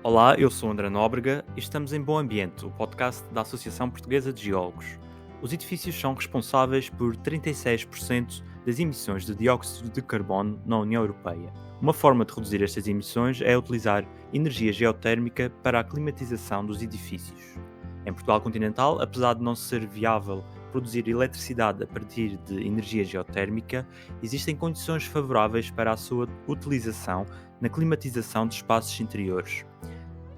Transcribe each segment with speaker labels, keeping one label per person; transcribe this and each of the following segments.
Speaker 1: Olá, eu sou André Nóbrega e estamos em Bom Ambiente, o podcast da Associação Portuguesa de Geólogos. Os edifícios são responsáveis por 36% das emissões de dióxido de carbono na União Europeia. Uma forma de reduzir estas emissões é utilizar energia geotérmica para a climatização dos edifícios. Em Portugal continental, apesar de não ser viável produzir eletricidade a partir de energia geotérmica, existem condições favoráveis para a sua utilização na climatização de espaços interiores.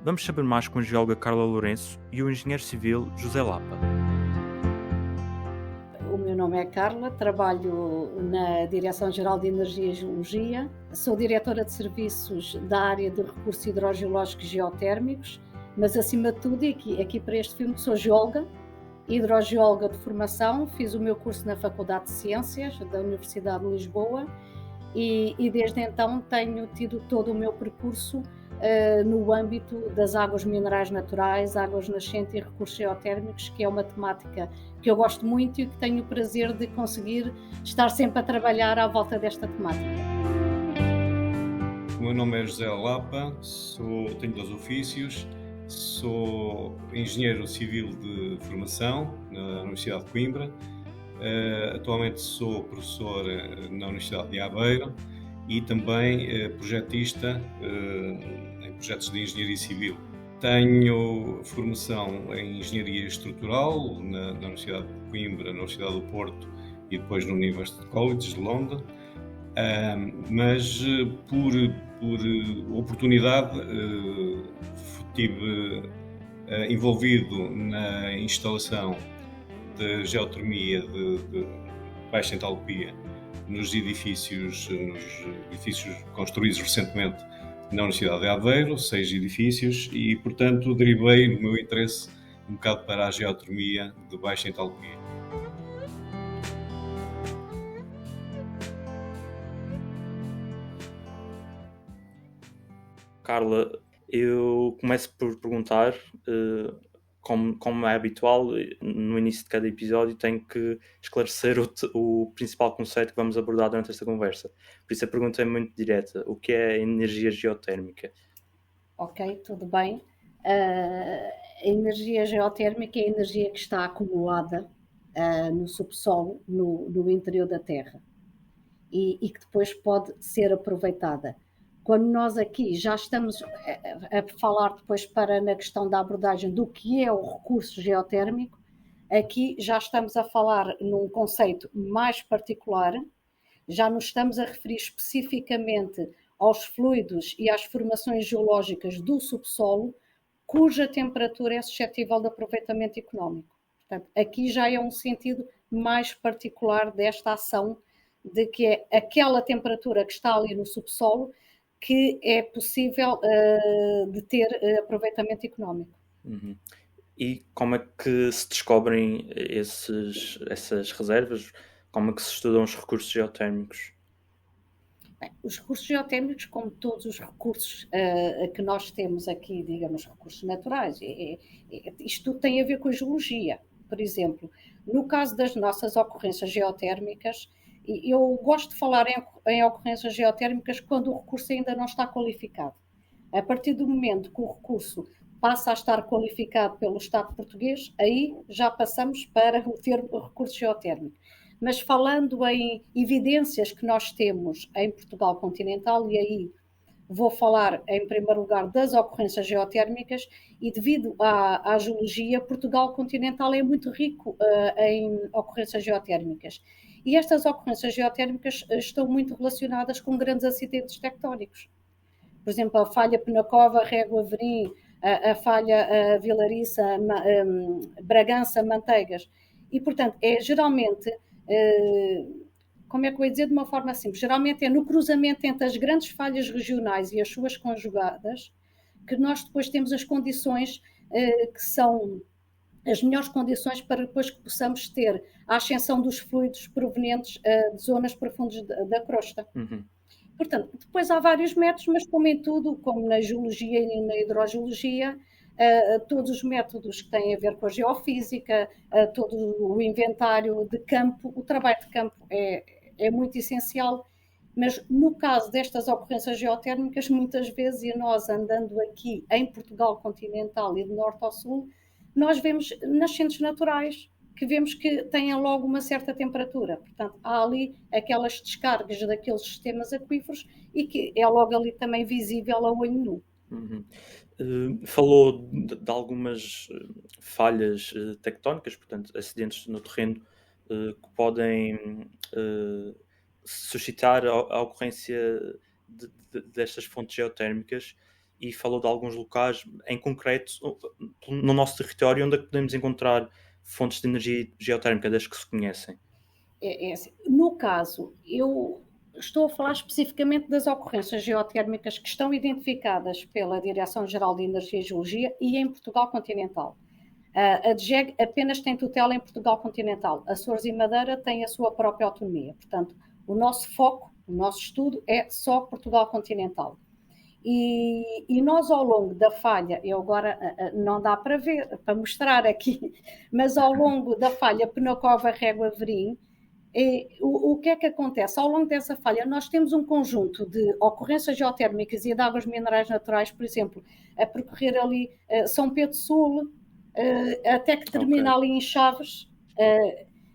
Speaker 1: Vamos saber mais com a geóloga Carla Lourenço e o engenheiro civil José Lapa.
Speaker 2: O meu nome é Carla, trabalho na Direção-Geral de Energia e Geologia, sou diretora de serviços da área de recursos hidrogeológicos e geotérmicos, mas acima de tudo, aqui para este filme, sou geóloga, hidrogeóloga de formação, fiz o meu curso na Faculdade de Ciências da Universidade de Lisboa e desde então tenho tido todo o meu percurso no âmbito das águas minerais naturais, águas nascentes e recursos geotérmicos, que é uma temática que eu gosto muito e que tenho o prazer de conseguir estar sempre a trabalhar à volta desta temática.
Speaker 3: O meu nome é José Lapa, tenho 2 ofícios, sou engenheiro civil de formação na Universidade de Coimbra, atualmente sou professor na Universidade de Aveiro e também projetista em projetos de engenharia civil. Tenho formação em engenharia estrutural na Universidade de Coimbra, na Universidade do Porto e depois no University College de Londres, mas por oportunidade estive envolvido na instalação de geotermia de baixa entalpia nos edifícios construídos recentemente na Universidade de Aveiro, 6 edifícios, e, portanto, derivei o meu interesse um bocado para a geotermia de baixa entalpia.
Speaker 1: Carla, eu começo por perguntar, como é habitual, no início de cada episódio tenho que esclarecer o principal conceito que vamos abordar durante esta conversa. Por isso a pergunta é muito direta. O que é energia geotérmica?
Speaker 2: Ok, tudo bem. A energia geotérmica é a energia que está acumulada no subsolo, no interior da Terra, e que depois pode ser aproveitada. Quando nós aqui já estamos a falar depois na questão da abordagem do que é o recurso geotérmico, aqui já estamos a falar num conceito mais particular, já nos estamos a referir especificamente aos fluidos e às formações geológicas do subsolo, cuja temperatura é suscetível de aproveitamento económico. Portanto, aqui já é um sentido mais particular desta ação, de que é aquela temperatura que está ali no subsolo que é possível de ter aproveitamento económico.
Speaker 1: Uhum. E como é que se descobrem essas reservas? Como é que se estudam os recursos geotérmicos?
Speaker 2: Bem, os recursos geotérmicos, como todos os recursos que nós temos aqui, digamos, recursos naturais, isto tudo tem a ver com a geologia. Por exemplo, no caso das nossas ocorrências geotérmicas, eu gosto de falar em ocorrências geotérmicas quando o recurso ainda não está qualificado. A partir do momento que o recurso passa a estar qualificado pelo Estado português, aí já passamos para o termo recurso geotérmico. Mas falando em evidências que nós temos em Portugal continental, e aí vou falar em primeiro lugar das ocorrências geotérmicas, e devido à geologia, Portugal continental é muito rico em ocorrências geotérmicas. E estas ocorrências geotérmicas estão muito relacionadas com grandes acidentes tectónicos. Por exemplo, a falha Penacova, Régua Verim, a falha Vilariça, Bragança, Manteigas. E, portanto, é geralmente, como é que eu ia dizer de uma forma simples, geralmente é no cruzamento entre as grandes falhas regionais e as suas conjugadas que nós depois temos as condições que são as melhores condições para depois que possamos ter a ascensão dos fluidos provenientes de zonas profundas da crosta.
Speaker 1: Uhum.
Speaker 2: Portanto, depois há vários métodos, mas como em tudo, como na geologia e na hidrogeologia, todos os métodos que têm a ver com a geofísica, todo o inventário de campo, o trabalho de campo é muito essencial Mas no caso destas ocorrências geotérmicas, muitas vezes, e nós andando aqui em Portugal continental e de norte ao sul, nós vemos nascentes naturais, que vemos que têm logo uma certa temperatura. Portanto, há ali aquelas descargas daqueles sistemas aquíferos e que é logo ali também visível ao olho nu.
Speaker 1: Uhum. Falou de algumas falhas tectónicas, portanto, acidentes no terreno que podem suscitar a ocorrência destas fontes geotérmicas, e falou de alguns locais, em concreto, no nosso território, onde é que podemos encontrar fontes de energia geotérmica das que se conhecem.
Speaker 2: Assim. No caso, eu estou a falar especificamente das ocorrências geotérmicas que estão identificadas pela Direção-Geral de Energia e Geologia e em Portugal continental. A DGEG apenas tem tutela em Portugal continental. Açores e Madeira têm a sua própria autonomia. Portanto, o nosso foco, o nosso estudo é só Portugal continental. E nós, ao longo da falha, eu agora não dá para ver, para mostrar aqui, mas ao longo da falha Penacova-Régua-Verim, o que é que acontece? Ao longo dessa falha, nós temos um conjunto de ocorrências geotérmicas e de águas minerais naturais, por exemplo, a percorrer ali São Pedro Sul, até que termina ali em Chaves.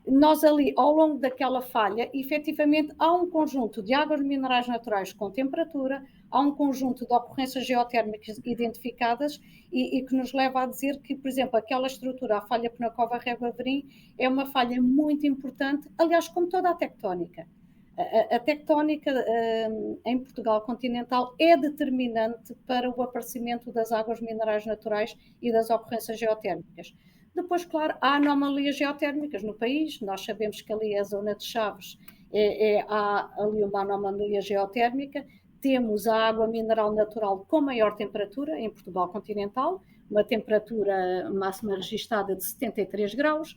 Speaker 2: Nós ali, ao longo daquela falha, efetivamente há um conjunto de águas minerais naturais com temperatura, há um conjunto de ocorrências geotérmicas identificadas e que nos leva a dizer que, por exemplo, aquela estrutura, a falha Penacova-Régua-Verim, é uma falha muito importante, aliás, como toda a tectónica. A tectónica em Portugal continental é determinante para o aparecimento das águas minerais naturais e das ocorrências geotérmicas. Depois, claro, há anomalias geotérmicas no país. Nós sabemos que ali a zona de Chaves há ali uma anomalia geotérmica. Temos a água mineral natural com maior temperatura em Portugal continental, uma temperatura máxima registada de 73 graus.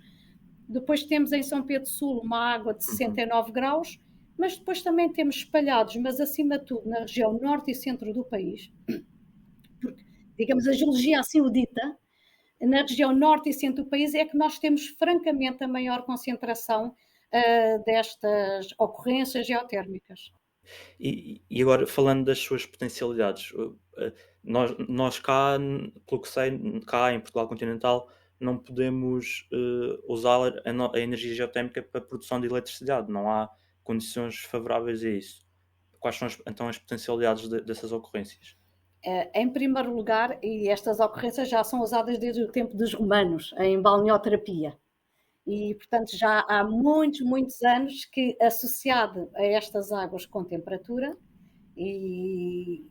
Speaker 2: Depois temos em São Pedro Sul uma água de 69 graus, mas depois também temos espalhados, mas acima de tudo na região norte e centro do país, porque, digamos, a geologia assim o dita, na região norte e centro do país é que nós temos francamente a maior concentração destas ocorrências geotérmicas.
Speaker 1: E agora, falando das suas potencialidades, nós cá, pelo que sei, cá em Portugal continental, não podemos usar a energia geotérmica para a produção de eletricidade. Não há condições favoráveis a isso. Quais são então as potencialidades dessas ocorrências?
Speaker 2: Em primeiro lugar, e estas ocorrências já são usadas desde o tempo dos romanos, em balneoterapia. E, portanto, já há muitos anos que, associado a estas águas com temperatura, e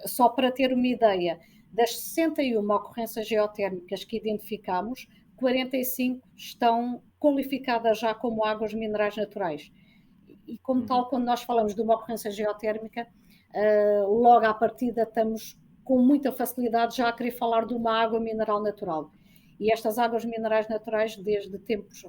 Speaker 2: só para ter uma ideia, das 61 ocorrências geotérmicas que identificamos, 45 estão qualificadas já como águas minerais naturais. E como tal, quando nós falamos de uma ocorrência geotérmica, logo à partida estamos com muita facilidade já a querer falar de uma água mineral natural. E estas águas minerais naturais, desde tempos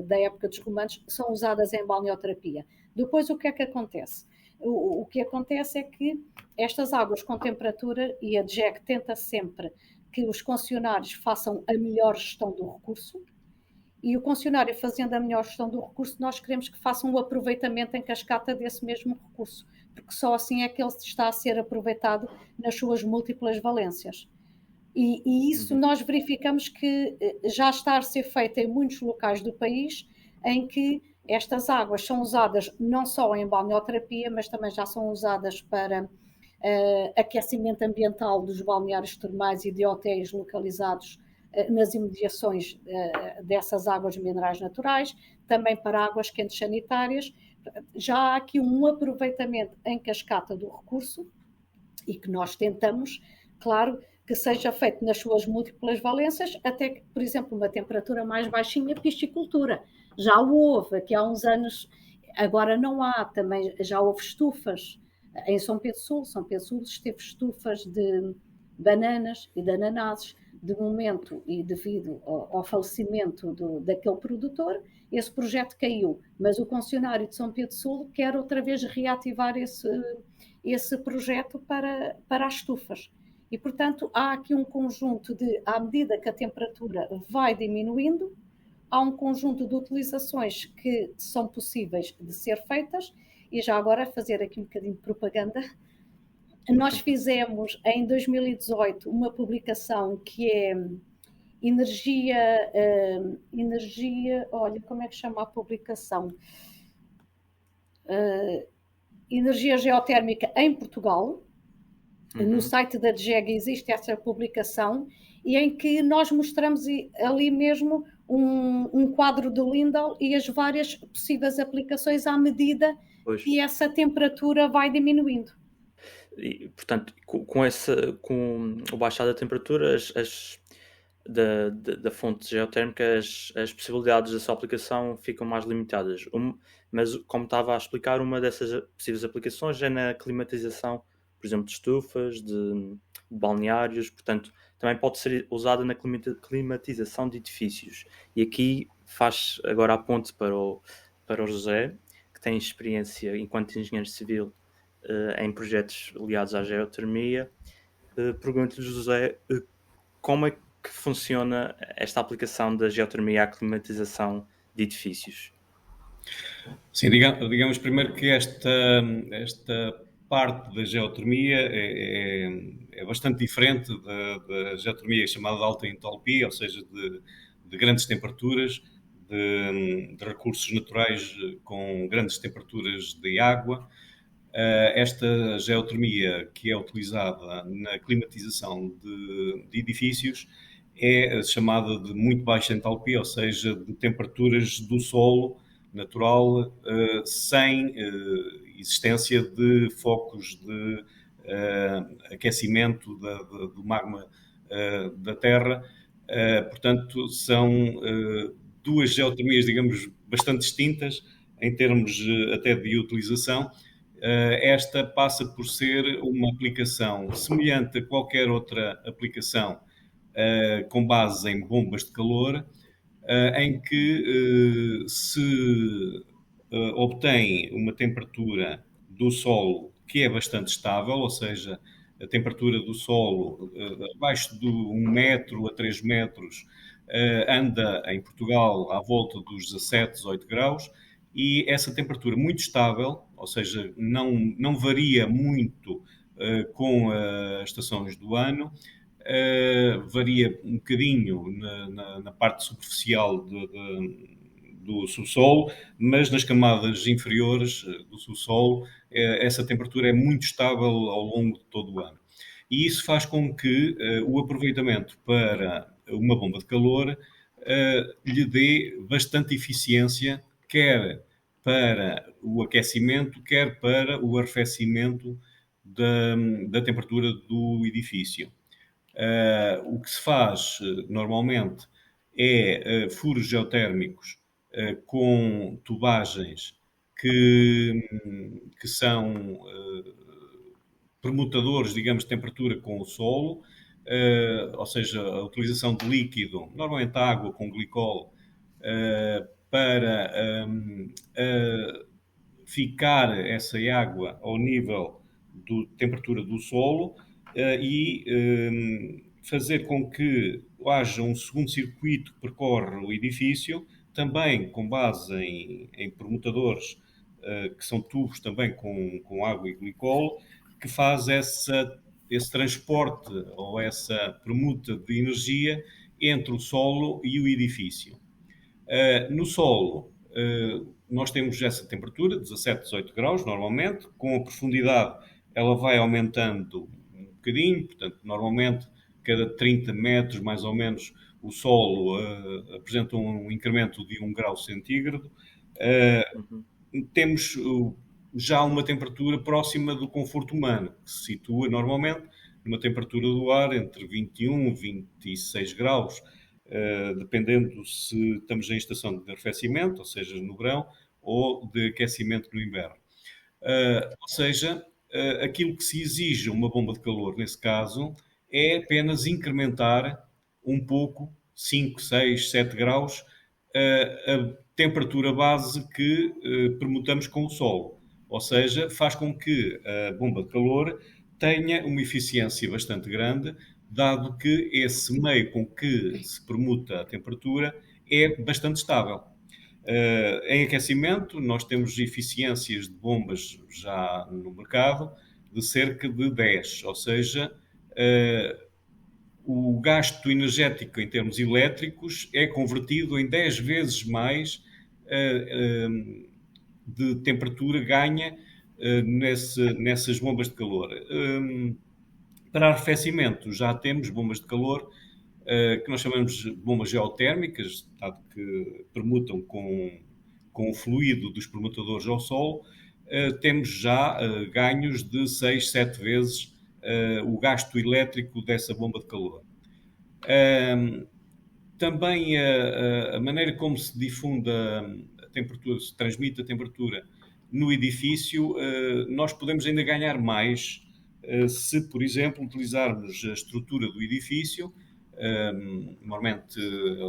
Speaker 2: da época dos romanos, são usadas em balneoterapia. Depois, o que é que acontece? O que acontece é que estas águas com temperatura, e a DGEC tenta sempre que os concessionários façam a melhor gestão do recurso, e o concessionário fazendo a melhor gestão do recurso, nós queremos que façam o aproveitamento em cascata desse mesmo recurso, porque só assim é que ele está a ser aproveitado nas suas múltiplas valências. E isso nós verificamos que já está a ser feito em muitos locais do país, em que estas águas são usadas não só em balneoterapia, mas também já são usadas para aquecimento ambiental dos balneários termais e de hotéis localizados nas imediações dessas águas minerais naturais, também para águas quentes sanitárias. Já há aqui um aproveitamento em cascata do recurso e que nós tentamos, claro, que seja feito nas suas múltiplas valências, até que, por exemplo, uma temperatura mais baixinha, piscicultura. Já houve, aqui há uns anos, agora não há, também já houve estufas em São Pedro Sul. São Pedro Sul esteve estufas de bananas e de ananases. De momento, e devido ao falecimento daquele produtor, esse projeto caiu, mas o concessionário de São Pedro Sul quer outra vez reativar esse projeto para as estufas. E, portanto, há aqui um conjunto de, à medida que a temperatura vai diminuindo, há um conjunto de utilizações que são possíveis de ser feitas E já agora fazer aqui um bocadinho de propaganda. Nós fizemos em 2018 uma publicação que é energia, olha, como é que chama a publicação? Energia geotérmica em Portugal. No site da DGEG existe essa publicação, e em que nós mostramos ali mesmo um quadro do Lindau e as várias possíveis aplicações à medida que essa temperatura vai diminuindo.
Speaker 1: E, portanto, com o baixar da temperatura, da fonte geotérmica, as possibilidades da sua aplicação ficam mais limitadas. Mas, como estava a explicar, uma dessas possíveis aplicações é na climatização, por exemplo, de estufas, de balneários. Portanto, também pode ser usada na climatização de edifícios. E aqui faz agora a ponte para o José, que tem experiência enquanto engenheiro civil em projetos ligados à geotermia. Pergunto-lhe, José, como é que funciona esta aplicação da geotermia à climatização de edifícios?
Speaker 3: Sim, digamos primeiro que esta parte da geotermia é bastante diferente da geotermia chamada de alta entalpia, ou seja, de grandes temperaturas, de recursos naturais com grandes temperaturas de água. Esta geotermia que é utilizada na climatização de edifícios é chamada de muito baixa entalpia, ou seja, de temperaturas do solo natural sem existência de focos de aquecimento do magma da Terra. Portanto, são duas geotermias, digamos, bastante distintas em termos até de utilização. Esta passa por ser uma aplicação semelhante a qualquer outra aplicação com base em bombas de calor, em que se obtém uma temperatura do solo que é bastante estável, ou seja, a temperatura do solo abaixo de 1 metro a 3 metros anda em Portugal à volta dos 17, 18 graus, e essa temperatura muito estável, ou seja, não varia muito com as estações do ano, varia um bocadinho na parte superficial do subsolo, mas nas camadas inferiores do subsolo essa temperatura é muito estável ao longo de todo o ano. E isso faz com que o aproveitamento para uma bomba de calor lhe dê bastante eficiência, quer para o aquecimento, quer para o arrefecimento da temperatura do edifício. O que se faz normalmente é furos geotérmicos com tubagens que são permutadores, digamos, de temperatura com o solo, ou seja, a utilização de líquido, normalmente água com glicol, para ficar essa água ao nível da temperatura do solo e fazer com que haja um segundo circuito que percorre o edifício, também com base em permutadores, que são tubos também com água e glicol, que faz esse transporte ou essa permuta de energia entre o solo e o edifício. No solo, nós temos essa temperatura, 17, 18 graus, normalmente. Com a profundidade, ela vai aumentando um bocadinho, portanto, normalmente, cada 30 metros, mais ou menos, o solo apresenta um incremento de 1 grau centígrado. Temos já uma temperatura próxima do conforto humano, que se situa normalmente numa temperatura do ar entre 21 e 26 graus, dependendo se estamos em estação de arrefecimento, ou seja, no verão, ou de aquecimento no inverno. Ou seja, aquilo que se exige uma bomba de calor, nesse caso, é apenas incrementar um pouco, 5, 6, 7 graus, a temperatura base que permutamos com o solo. Ou seja, faz com que a bomba de calor tenha uma eficiência bastante grande, dado que esse meio com que se permuta a temperatura é bastante estável. Em aquecimento, nós temos eficiências de bombas já no mercado de cerca de 10, ou seja, o gasto energético em termos elétricos é convertido em 10 vezes mais de temperatura ganha nessas bombas de calor. Para arrefecimento, já temos bombas de calor que nós chamamos de bombas geotérmicas, dado que permutam com o fluido dos permutadores ao solo. Temos já ganhos de 6, 7 vezes o gasto elétrico dessa bomba de calor. Também a maneira como se difunde a temperatura, se transmite a temperatura no edifício, nós podemos ainda ganhar mais se, por exemplo, utilizarmos a estrutura do edifício, normalmente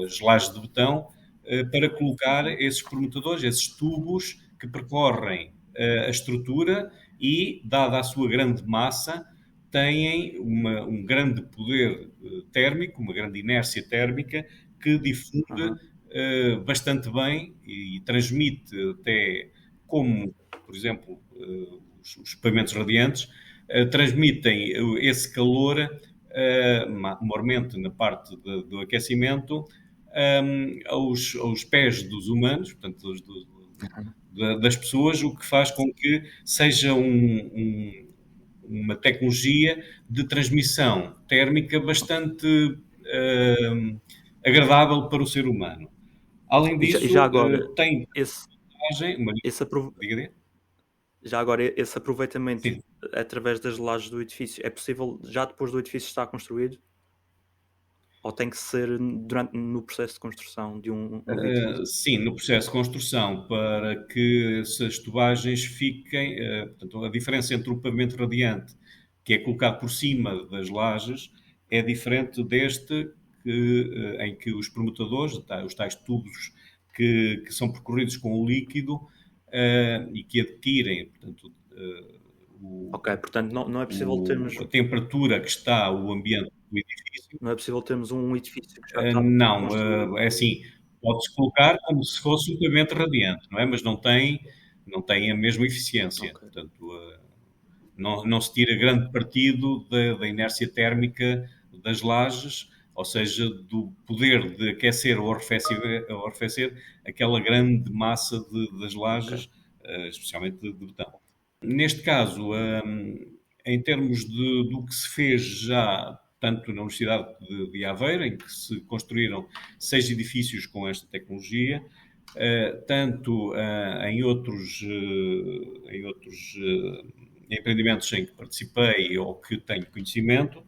Speaker 3: as lajes de betão, para colocar esses permutadores, esses tubos que percorrem a estrutura e, dada a sua grande massa, têm um grande poder térmico, uma grande inércia térmica que difunde bastante bem e transmite até como, por exemplo, os pavimentos radiantes, transmitem esse calor, maiormente na parte do aquecimento, aos pés dos humanos, portanto, das pessoas, o que faz com que seja uma tecnologia de transmissão térmica bastante agradável para o ser humano. Além disso,
Speaker 1: já agora,
Speaker 3: tem
Speaker 1: já agora, esse aproveitamento
Speaker 3: Sim.
Speaker 1: através das lajes do edifício, é possível já depois do edifício estar construído? Ou tem que ser no processo de construção de um edifício?
Speaker 3: Sim, no processo de construção, para que essas tubagens fiquem... portanto, a diferença entre o pavimento radiante, que é colocado por cima das lajes, é diferente deste, em que os permutadores, os tais tubos que são percorridos com o líquido e que adquirem, portanto...
Speaker 1: Ok, portanto não é possível termos...
Speaker 3: a temperatura que está o ambiente do edifício.
Speaker 1: Não é possível termos um edifício que já está
Speaker 3: não, é assim, pode-se colocar como se fosse um pavimento radiante, não é? Mas não tem a mesma eficiência. Okay. Portanto, não se tira grande partido da inércia térmica das lajes, ou seja, do poder de aquecer ou arrefecer aquela grande massa das lajes, okay. Especialmente de betão. Neste caso, em termos do que se fez já, tanto na Universidade de Aveiro, em que se construíram 6 edifícios com esta tecnologia, tanto em outros empreendimentos em que participei ou que tenho conhecimento,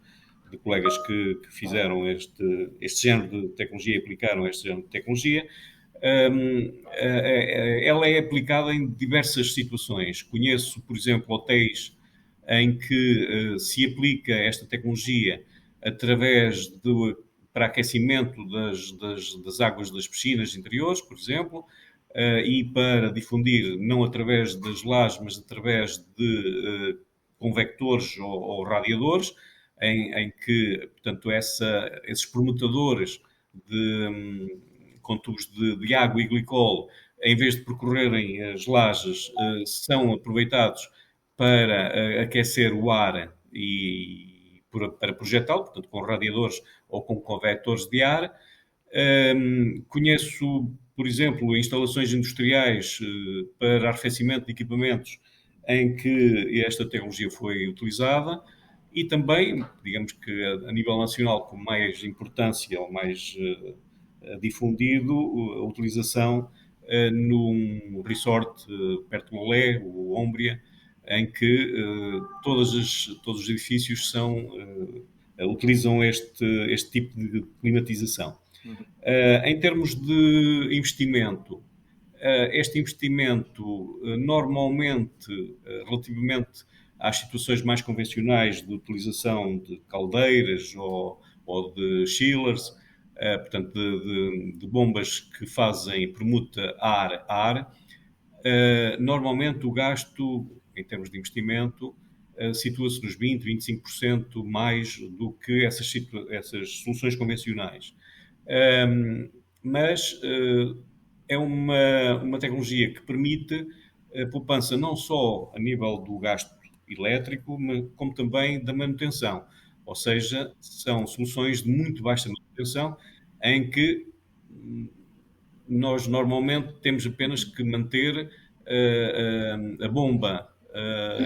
Speaker 3: de colegas que fizeram este género de tecnologia e aplicaram este género de tecnologia, ela é aplicada em diversas situações. Conheço, por exemplo, hotéis em que se aplica esta tecnologia através para aquecimento das águas das piscinas interiores, por exemplo, e para difundir não através das lajes, mas através de convectores ou radiadores, em que, portanto, esses permutadores com tubos de água e glicol, em vez de percorrerem as lajes, são aproveitados para aquecer o ar e para projetá-lo, portanto, com radiadores ou com convectores de ar. Conheço, por exemplo, instalações industriais para arrefecimento de equipamentos em que esta tecnologia foi utilizada e também, digamos que a nível nacional, com mais importância ou mais difundido, a utilização num resort perto de Lolé, o Ombria, em que todos os edifícios utilizam este tipo de climatização. Em termos de investimento, este investimento normalmente, relativamente às situações mais convencionais de utilização de caldeiras ou de chillers, portanto de bombas que fazem permuta ar-ar, normalmente o gasto em termos de investimento situa-se nos 20, 25% mais do que essas soluções convencionais. Mas é uma tecnologia que permite a poupança não só a nível do gasto elétrico, como também da manutenção. Ou seja, são soluções de muito baixa manutenção, em que nós normalmente temos apenas que manter a bomba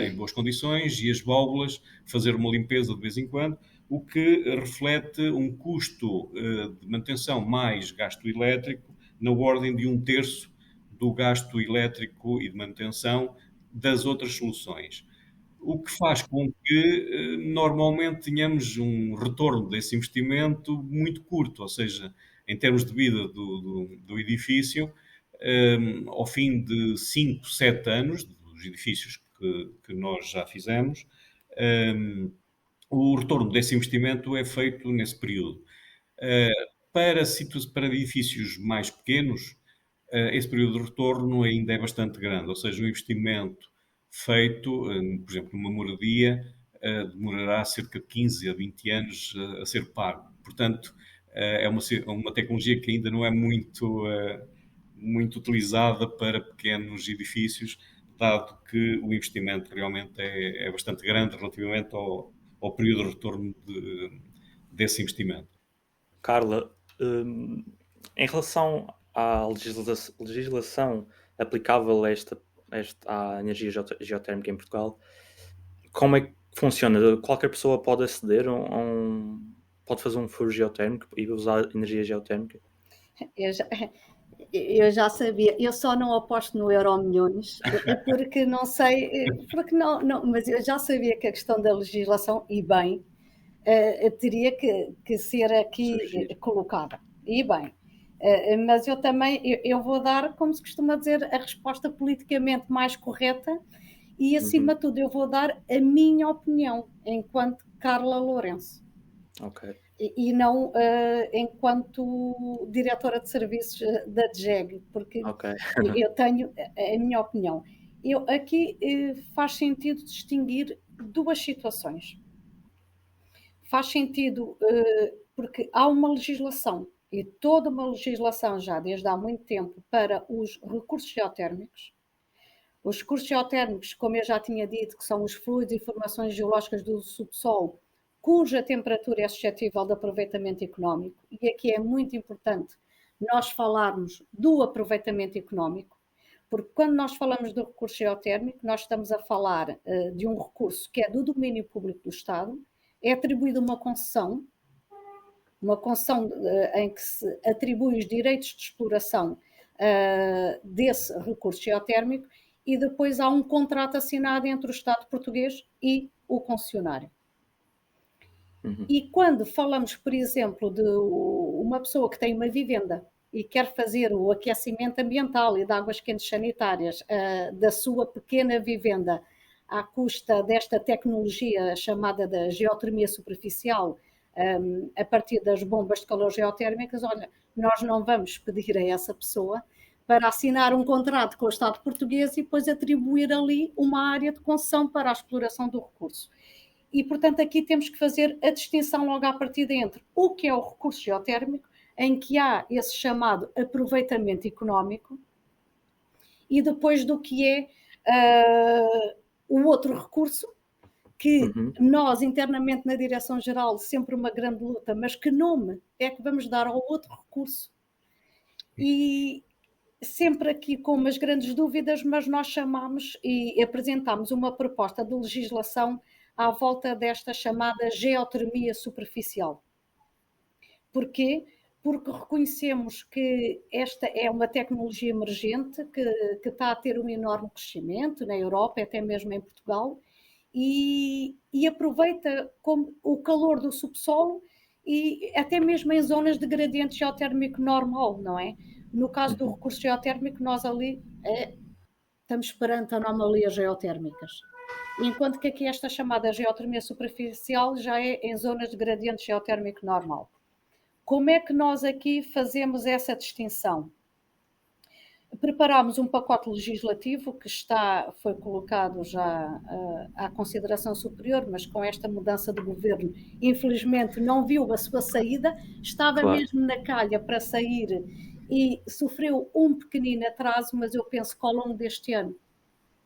Speaker 3: em boas condições e as válvulas, fazer uma limpeza de vez em quando, o que reflete um custo de manutenção mais gasto elétrico na ordem de 1/3 do gasto elétrico e de manutenção das outras soluções. O que faz com que normalmente tenhamos um retorno desse investimento muito curto, ou seja, em termos de vida do edifício, ao fim de 5, 7 anos, dos edifícios que nós já fizemos, o retorno desse investimento é feito nesse período. Para edifícios mais pequenos, esse período de retorno ainda é bastante grande, ou seja, o investimento feito, por exemplo, numa moradia, demorará cerca de 15 a 20 anos a ser pago. Portanto, é uma tecnologia que ainda não é muito utilizada para pequenos edifícios, dado que o investimento realmente é bastante grande relativamente ao período de retorno desse investimento.
Speaker 1: Carla, em relação à legislação aplicável à energia geotérmica em Portugal, como é que funciona? Qualquer pessoa pode aceder pode fazer um furo geotérmico e usar energia geotérmica?
Speaker 2: Eu já sabia, eu só não aposto no Euromilhões, porque não sei, porque não, mas eu já sabia que a questão da legislação, e bem, teria que ser aqui colocada, e bem. Mas eu também, eu vou dar, como se costuma dizer, a resposta politicamente mais correta e, acima de tudo, eu vou dar a minha opinião, enquanto Carla Lourenço.
Speaker 1: Ok.
Speaker 2: E não enquanto diretora de serviços da DGEG, porque eu tenho a minha opinião. Aqui faz sentido distinguir duas situações. Faz sentido porque há uma legislação, e toda uma legislação já desde há muito tempo, para os recursos geotérmicos. Os recursos geotérmicos, como eu já tinha dito, que são os fluidos e formações geológicas do subsolo, cuja temperatura é suscetível de aproveitamento económico, e aqui é muito importante nós falarmos do aproveitamento económico, porque quando nós falamos do recurso geotérmico, nós estamos a falar de um recurso que é do domínio público do Estado, é atribuída uma concessão em que se atribui os direitos de exploração desse recurso geotérmico, e depois há um contrato assinado entre o Estado português e o concessionário. E quando falamos, por exemplo, de uma pessoa que tem uma vivenda e quer fazer o aquecimento ambiental e de águas quentes sanitárias da sua pequena vivenda à custa desta tecnologia chamada da geotermia superficial, a partir das bombas de calor geotérmicas, olha, nós não vamos pedir a essa pessoa para assinar um contrato com o Estado português e depois atribuir ali uma área de concessão para a exploração do recurso. E, portanto, aqui temos que fazer a distinção logo à partida entre o que é o recurso geotérmico, em que há esse chamado aproveitamento económico, e depois do que é o outro recurso, que nós, internamente na Direção-Geral, sempre uma grande luta, mas que nome é que vamos dar ao outro recurso? E sempre aqui com umas grandes dúvidas, mas nós chamamos e apresentamos uma proposta de legislação à volta desta chamada geotermia superficial. Porquê? Porque reconhecemos que esta é uma tecnologia emergente que está a ter um enorme crescimento na Europa, até mesmo em Portugal, e aproveita o calor do subsolo e até mesmo em zonas de gradiente geotérmico normal, não é? No caso do recurso geotérmico, nós ali estamos perante anomalias geotérmicas. Enquanto que aqui esta chamada geotermia superficial já é em zonas de gradiente geotérmico normal. Como é que nós aqui fazemos essa distinção? Preparámos um pacote legislativo que foi colocado já à consideração superior, mas com esta mudança de governo, infelizmente não viu a sua saída, estava mesmo na calha para sair e sofreu um pequenino atraso, mas eu penso que ao longo deste ano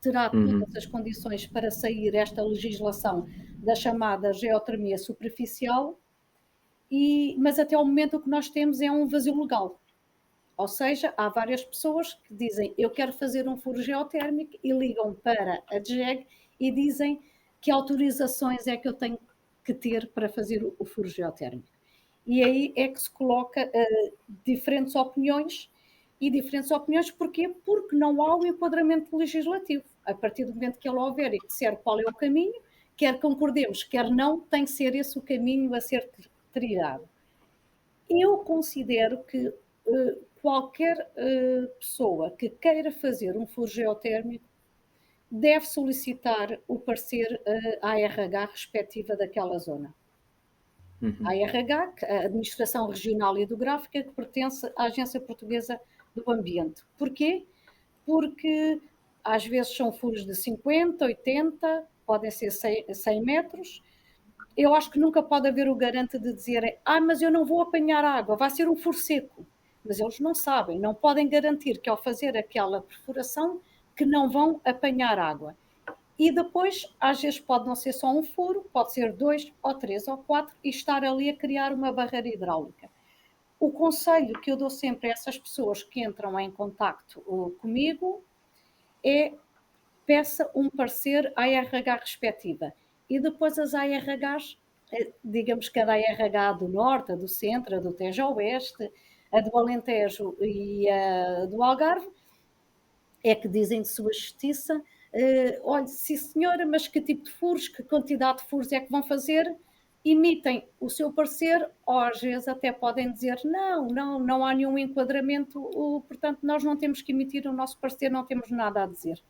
Speaker 2: terá todas as condições para sair esta legislação da chamada geotermia superficial, mas até ao momento o que nós temos é um vazio legal. Ou seja, há várias pessoas que dizem eu quero fazer um furo geotérmico e ligam para a DGEG e dizem que autorizações é que eu tenho que ter para fazer o furo geotérmico. E aí é que se coloca diferentes opiniões. E diferentes opiniões porquê? Porque não há o enquadramento legislativo. A partir do momento que ele houver e que disser qual é o caminho, quer concordemos, quer não, tem que ser esse o caminho a ser trilhado. Eu considero que qualquer pessoa que queira fazer um furo geotérmico deve solicitar o parecer à ARH respectiva daquela zona. A ARH, a Administração Regional Hidrográfica, que pertence à Agência Portuguesa do Ambiente. Porquê? Porque às vezes são furos de 50, 80, podem ser 100 metros. Eu acho que nunca pode haver o garante de dizer mas eu não vou apanhar água, vai ser um furo seco. Mas eles não sabem, não podem garantir que ao fazer aquela perfuração que não vão apanhar água. E depois, às vezes pode não ser só um furo, pode ser 2 ou 3 ou 4 e estar ali a criar uma barreira hidráulica. O conselho que eu dou sempre a essas pessoas que entram em contacto comigo é peça um parecer à ARH respectiva. E depois as ARHs, digamos que a da ARH do Norte, a do Centro, a do Tejo Oeste, a do Alentejo e a do Algarve, é que dizem de sua justiça, olha, sim senhora, mas que tipo de furos, que quantidade de furos é que vão fazer? Emitem o seu parecer, ou às vezes até podem dizer não há nenhum enquadramento, portanto nós não temos que emitir o nosso parecer, não temos nada a dizer.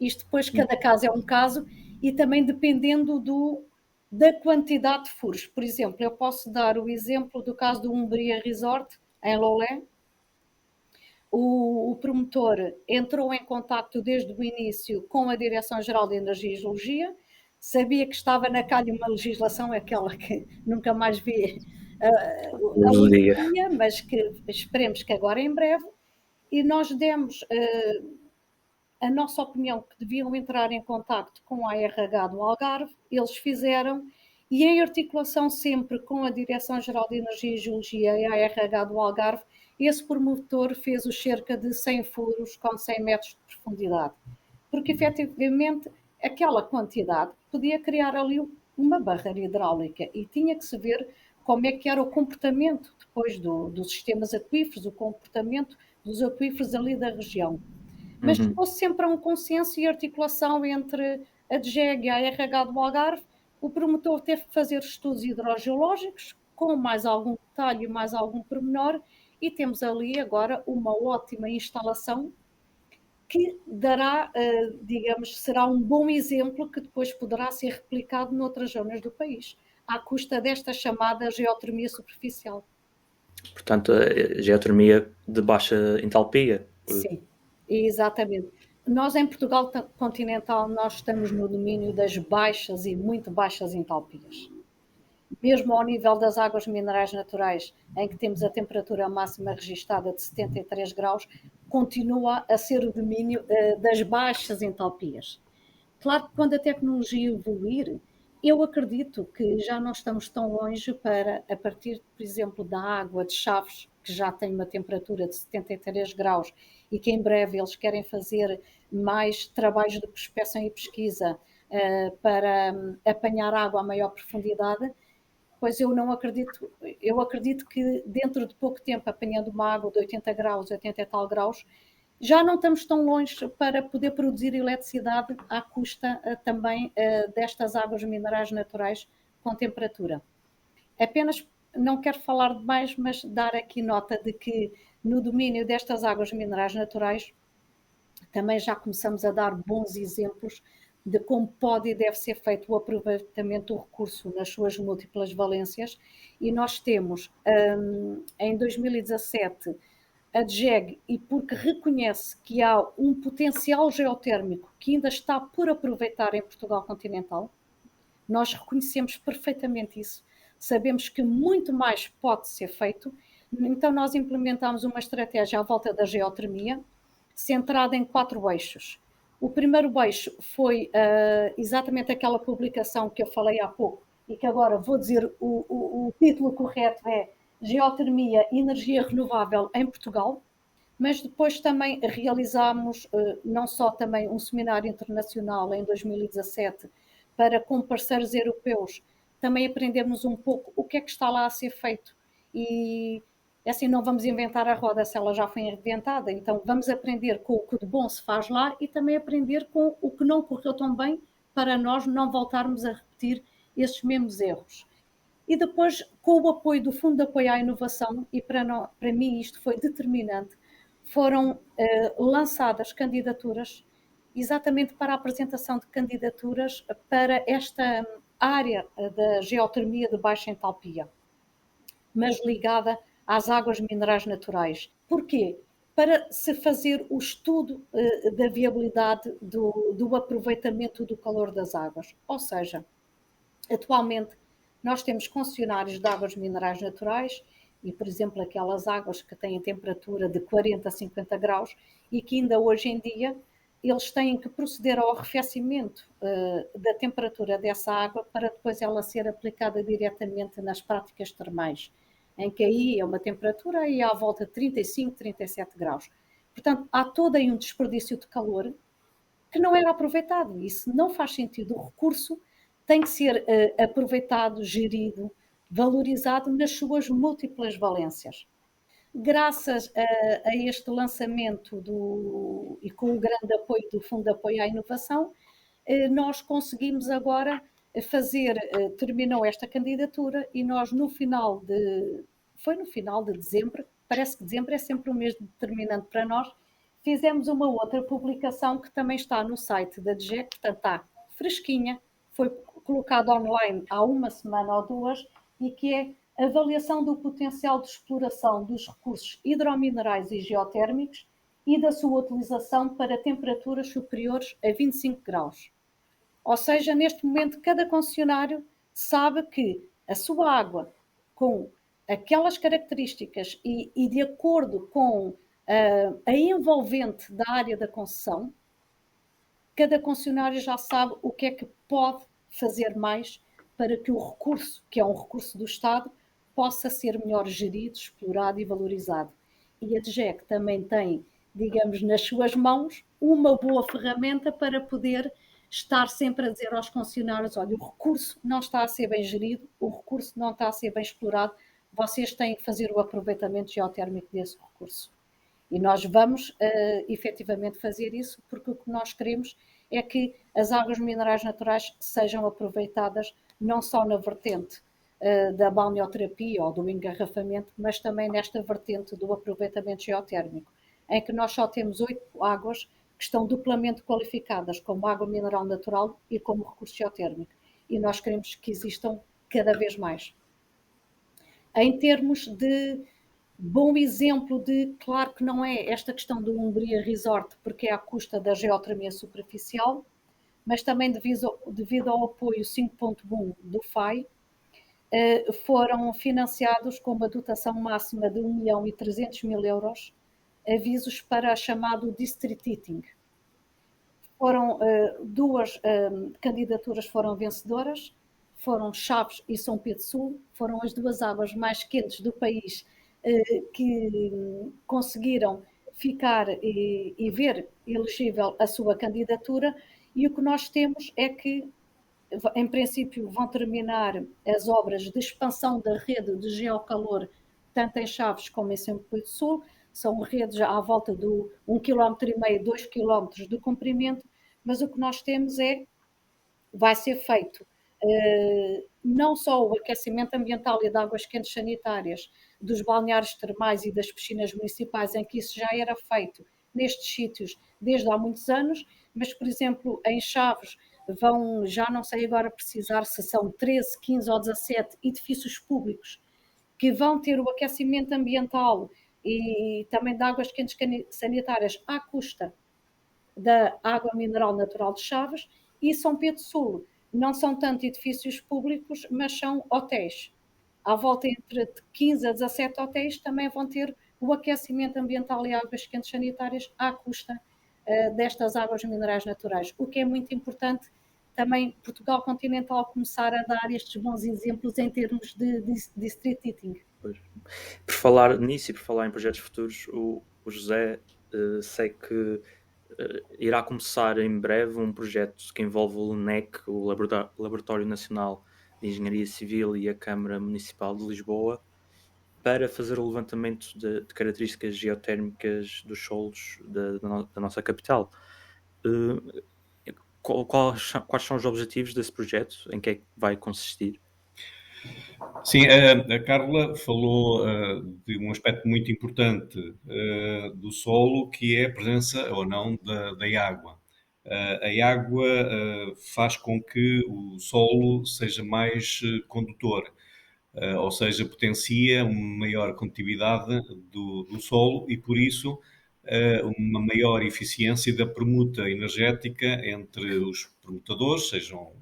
Speaker 2: Isto depois, cada caso é um caso, e também dependendo da quantidade de furos. Por exemplo, eu posso dar o exemplo do caso do Umbria Resort, em Lolé. O promotor entrou em contacto desde o início com a Direção-Geral de Energia e Geologia, sabia que estava na calha uma legislação, aquela que nunca mais vê a dia, mas que esperemos que agora em breve, e nós demos a nossa opinião que deviam entrar em contacto com a ARH do Algarve, eles fizeram, e em articulação sempre com a Direção-Geral de Energia e Geologia e a ARH do Algarve, esse promotor fez os cerca de 100 furos com 100 metros de profundidade. Porque, efetivamente, aquela quantidade podia criar ali uma barreira hidráulica e tinha que se ver como é que era o comportamento depois dos sistemas aquíferos, o comportamento dos aquíferos ali da região. Mas ficou-se sempre a um consenso e articulação entre a DGEG e a ARH do Algarve. O promotor teve que fazer estudos hidrogeológicos com mais algum detalhe, mais algum pormenor, e temos ali agora uma ótima instalação que dará, digamos, será um bom exemplo que depois poderá ser replicado noutras zonas do país, à custa desta chamada geotermia superficial.
Speaker 1: Portanto, a geotermia de baixa entalpia.
Speaker 2: Sim, exatamente. Nós em Portugal continental, nós estamos no domínio das baixas e muito baixas entalpias. Mesmo ao nível das águas minerais naturais, em que temos a temperatura máxima registada de 73 graus, continua a ser o domínio das baixas entalpias. Claro que quando a tecnologia evoluir, eu acredito que já não estamos tão longe para, a partir, por exemplo, da água de Chaves, que já tem uma temperatura de 73 graus e que em breve eles querem fazer mais trabalhos de prospecção e pesquisa para apanhar água a maior profundidade, pois eu acredito que dentro de pouco tempo, apanhando uma água de 80 graus, 80 e tal graus, já não estamos tão longe para poder produzir eletricidade à custa também destas águas minerais naturais com temperatura. Apenas, não quero falar demais, mas dar aqui nota de que no domínio destas águas minerais naturais também já começamos a dar bons exemplos de como pode e deve ser feito o aproveitamento do recurso nas suas múltiplas valências, e nós temos em 2017 a DGEG, e porque reconhece que há um potencial geotérmico que ainda está por aproveitar em Portugal continental, nós reconhecemos perfeitamente isso, sabemos que muito mais pode ser feito, Então nós implementámos uma estratégia à volta da geotermia, centrada em 4 eixos. O primeiro eixo foi exatamente aquela publicação que eu falei há pouco, e que agora vou dizer o título correto é Geotermia, Energia Renovável em Portugal, mas depois também realizámos não só também um seminário internacional em 2017 com parceiros europeus, também aprendemos um pouco o que é que está lá a ser feito. E assim, não vamos inventar a roda se ela já foi inventada, então vamos aprender com o que de bom se faz lá e também aprender com o que não correu tão bem para nós não voltarmos a repetir esses mesmos erros. E depois, com o apoio do Fundo de Apoio à Inovação, e para mim isto foi determinante, foram lançadas candidaturas exatamente para a apresentação de candidaturas para esta área da geotermia de baixa entalpia, mas ligada às águas minerais naturais. Porquê? Para se fazer o estudo da viabilidade do aproveitamento do calor das águas. Ou seja, atualmente nós temos concessionários de águas minerais naturais e, por exemplo, aquelas águas que têm temperatura de 40 a 50 graus e que ainda hoje em dia eles têm que proceder ao arrefecimento da temperatura dessa água para depois ela ser aplicada diretamente nas práticas termais, em que aí é uma temperatura aí à volta de 35, 37 graus. Portanto, há todo aí um desperdício de calor que não era aproveitado. Isso não faz sentido. O recurso tem que ser aproveitado, gerido, valorizado nas suas múltiplas valências. Graças a este lançamento e com o grande apoio do Fundo de Apoio à Inovação, nós conseguimos agora terminou esta candidatura e nós foi no final de dezembro, parece que dezembro é sempre um mês determinante para nós, fizemos uma outra publicação que também está no site da DGEC, portanto está fresquinha, foi colocado online há uma semana ou 2, e que é avaliação do potencial de exploração dos recursos hidrominerais e geotérmicos e da sua utilização para temperaturas superiores a 25 graus. Ou seja, neste momento, cada concessionário sabe que a sua água, com aquelas características e de acordo com a envolvente da área da concessão, cada concessionário já sabe o que é que pode fazer mais para que o recurso, que é um recurso do Estado, possa ser melhor gerido, explorado e valorizado. E a DGEC também tem, digamos, nas suas mãos, uma boa ferramenta para poder estar sempre a dizer aos concessionários, olha, o recurso não está a ser bem gerido, o recurso não está a ser bem explorado, vocês têm que fazer o aproveitamento geotérmico desse recurso. E nós vamos efetivamente fazer isso, porque o que nós queremos é que as águas minerais naturais sejam aproveitadas não só na vertente da balneoterapia ou do engarrafamento, mas também nesta vertente do aproveitamento geotérmico, em que nós só temos 8 águas que estão duplamente qualificadas como água mineral natural e como recurso geotérmico. E nós queremos que existam cada vez mais. Em termos de bom exemplo de, claro que não é esta questão do Umbria Resort, porque é à custa da geotermia superficial, mas também devido ao apoio 5.1 do FAI, foram financiados com uma dotação máxima de 1.300.000 euros, avisos para chamado District Heating. Foram 2 candidaturas foram vencedoras, foram Chaves e São Pedro Sul, foram as 2 águas mais quentes do país que conseguiram ficar e ver elegível a sua candidatura, e o que nós temos é que, em princípio, vão terminar as obras de expansão da rede de geocalor, tanto em Chaves como em São Pedro Sul, são redes à volta de 1,5 km, 2 km de comprimento, mas o que nós temos vai ser feito não só o aquecimento ambiental e de águas quentes sanitárias dos balneários termais e das piscinas municipais, em que isso já era feito nestes sítios desde há muitos anos, mas, por exemplo, em Chaves vão, já não sei agora precisar se são 13, 15 ou 17 edifícios públicos que vão ter o aquecimento ambiental e também de águas quentes sanitárias à custa da água mineral natural de Chaves, e São Pedro Sul não são tanto edifícios públicos, mas são hotéis. à volta entre 15 a 17 hotéis também vão ter o aquecimento ambiental e águas quentes sanitárias à custa destas águas minerais naturais, o que é muito importante também Portugal continental começar a dar estes bons exemplos em termos de street heating.
Speaker 1: Pois. Por falar nisso e por falar em projetos futuros, o José sei que irá começar em breve um projeto que envolve o LNEC, o Laboratório Nacional de Engenharia Civil, e a Câmara Municipal de Lisboa, para fazer o levantamento de características geotérmicas dos solos da nossa capital. Quais são os objetivos desse projeto? Em que é que vai consistir?
Speaker 3: Sim, a Carla falou de um aspecto muito importante do solo, que é a presença ou não da água. A água faz com que o solo seja mais condutor, ou seja, potencia uma maior condutividade do solo e, por isso, uma maior eficiência da permuta energética entre os permutadores, sejam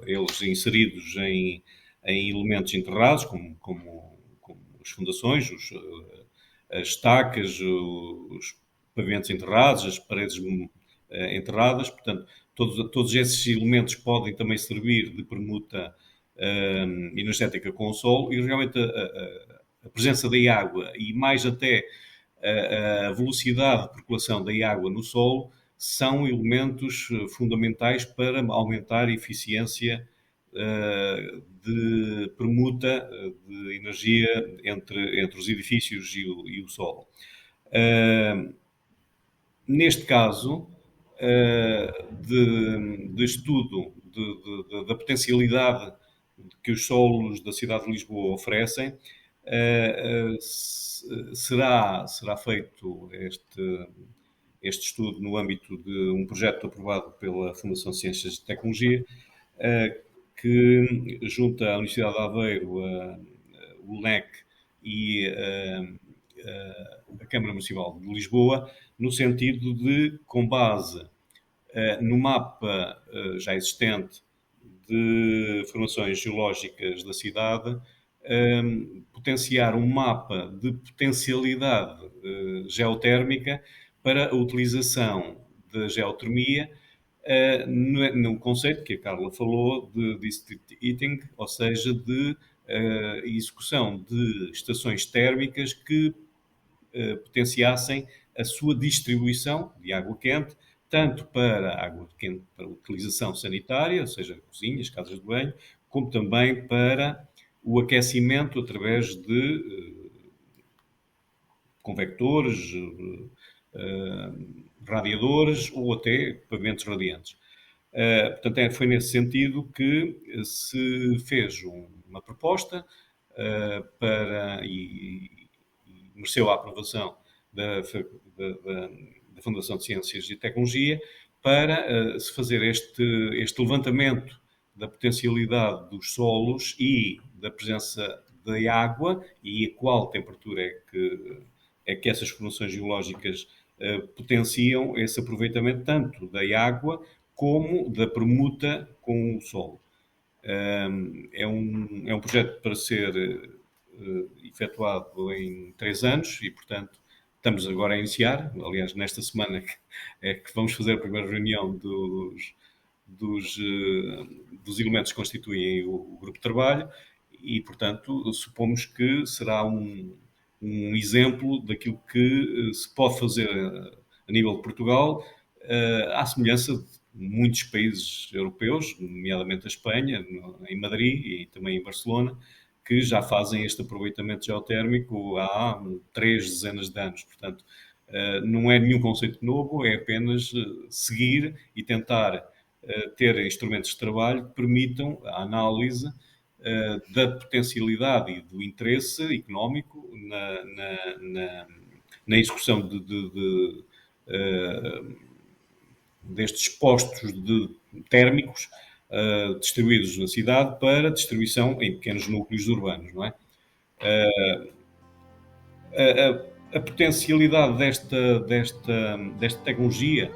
Speaker 3: eles inseridos em elementos enterrados, como as fundações, as estacas, os pavimentos enterrados, as paredes enterradas. Portanto, todos esses elementos podem também servir de permuta energética com o solo, e realmente a presença da água e mais até a velocidade de percolação da água no solo são elementos fundamentais para aumentar a eficiência de permuta de energia entre os edifícios e o solo. Neste caso, de estudo da potencialidade que os solos da cidade de Lisboa oferecem, será feito este estudo no âmbito de um projeto aprovado pela Fundação Ciências e Tecnologia, que junta a Universidade de Aveiro, o LNEC e a Câmara Municipal de Lisboa, no sentido de, com base no mapa já existente de formações geológicas da cidade, potenciar um mapa de potencialidade geotérmica para a utilização da geotermia no conceito que a Carla falou de district heating, ou seja, de execução de estações térmicas que potenciassem a sua distribuição de água quente, tanto para água quente para utilização sanitária, ou seja, cozinhas, casas de banho, como também para o aquecimento através de convectores, radiadores ou até pavimentos radiantes. Portanto, foi nesse sentido que se fez uma proposta e mereceu a aprovação da Fundação de Ciências e Tecnologia para se fazer este levantamento da potencialidade dos solos e da presença da água e a qual temperatura é que essas formações geológicas potenciam esse aproveitamento tanto da água como da permuta com o solo. É um projeto para ser efetuado em 3 anos e, portanto, estamos agora a iniciar. Aliás, nesta semana é que vamos fazer a primeira reunião dos elementos que constituem o grupo de trabalho e, portanto, supomos que será um exemplo daquilo que se pode fazer a nível de Portugal, à semelhança de muitos países europeus, nomeadamente a Espanha, em Madrid e também em Barcelona, que já fazem este aproveitamento geotérmico há 3 dezenas de anos. Portanto, não é nenhum conceito novo, é apenas seguir e tentar ter instrumentos de trabalho que permitam a análise da potencialidade e do interesse económico na execução destes postos térmicos distribuídos na cidade para distribuição em pequenos núcleos urbanos, não é? A potencialidade desta tecnologia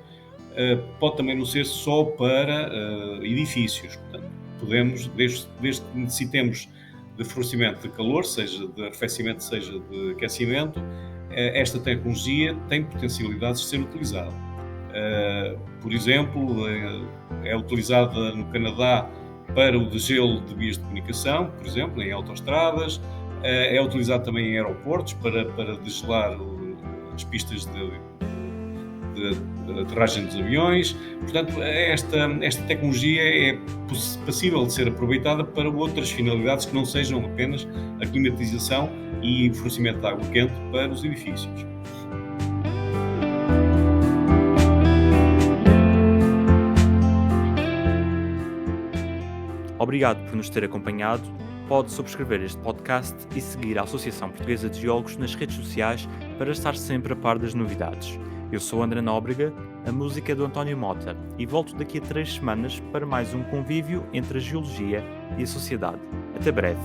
Speaker 3: pode também não ser só para edifícios. Portanto, podemos, desde que necessitemos de fornecimento de calor, seja de arrefecimento, seja de aquecimento, esta tecnologia tem potencialidades de ser utilizada. Por exemplo, é utilizada no Canadá para o degelo de vias de comunicação, por exemplo, em autoestradas, é utilizado também em aeroportos para degelar as pistas de aterragem dos aviões. Portanto, esta tecnologia é passível de ser aproveitada para outras finalidades que não sejam apenas a climatização e o fornecimento de água quente para os edifícios.
Speaker 1: Obrigado por nos ter acompanhado. Pode subscrever este podcast e seguir a Associação Portuguesa de Geólogos nas redes sociais para estar sempre a par das novidades. Eu sou André Nóbrega, a música é do António Mota, e volto daqui a 3 semanas para mais um convívio entre a geologia e a sociedade. Até breve.